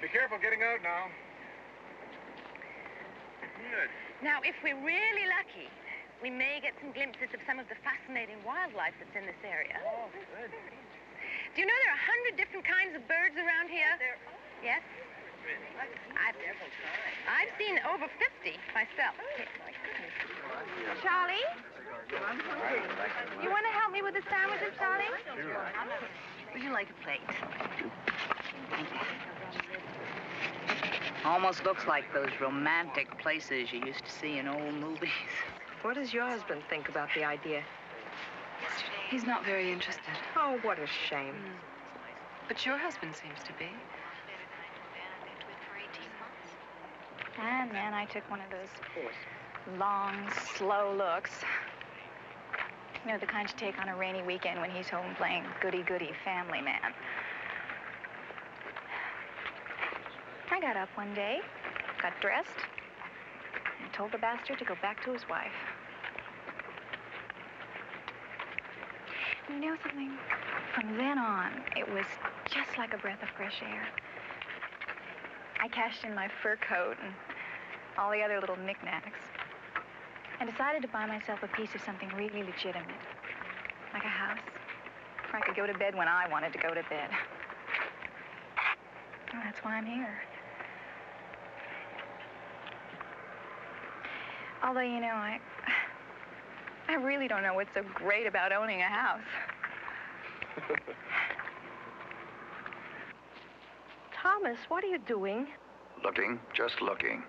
Be careful getting out now. Good. Now, if we're really lucky, we may get some glimpses of some of the fascinating wildlife that's in this area. Oh, good. Do you know there are 100 different kinds of birds around here? Yes? I've seen over 50 myself. Charlie? You want to help me with the sandwiches, Charlie? Sure. Would you like a plate? Thank you. Almost looks like those romantic places you used to see in old movies. What does your husband think about the idea? He's not very interested. Oh, what a shame. But your husband seems to be. And then I took one of those long, slow looks. You know, the kind you take on a rainy weekend when he's home playing goody-goody family man. I got up one day, got dressed, and told the bastard to go back to his wife. And you know something? From then on, it was just like a breath of fresh air. I cashed in my fur coat and all the other little knickknacks. I decided to buy myself a piece of something really legitimate, like a house, where I could go to bed when I wanted to go to bed. Well, that's why I'm here. Although, you know, I really don't know what's so great about owning a house. Thomas, what are you doing? Looking, just looking.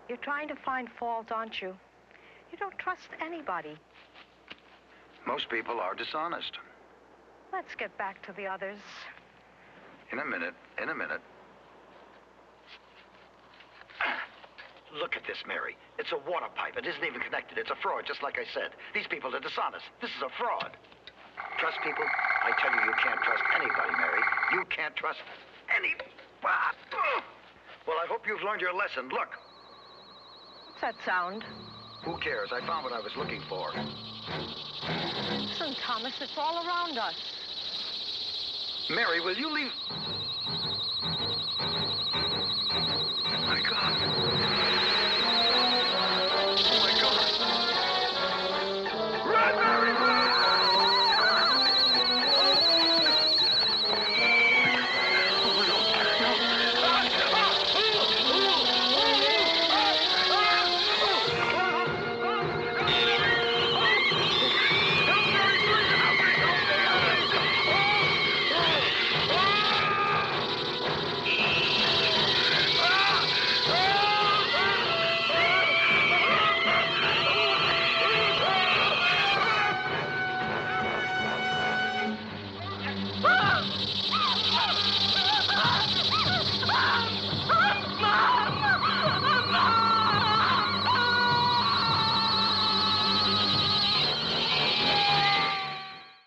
You're trying to find fault, aren't you? You don't trust anybody. Most people are dishonest. Let's get back to the others. In a minute, in a minute. Look at this, Mary. It's a water pipe. It isn't even connected. It's a fraud, just like I said. These people are dishonest. This is a fraud. Trust people? I tell you, you can't trust anybody, Mary. You can't trust anybody. Well, I hope you've learned your lesson. Look. What's that sound? Who cares? I found what I was looking for. Listen, Thomas, it's all around us. Mary, will you leave? Oh, my God. Oh, my God. Run, Mary, run! Ah!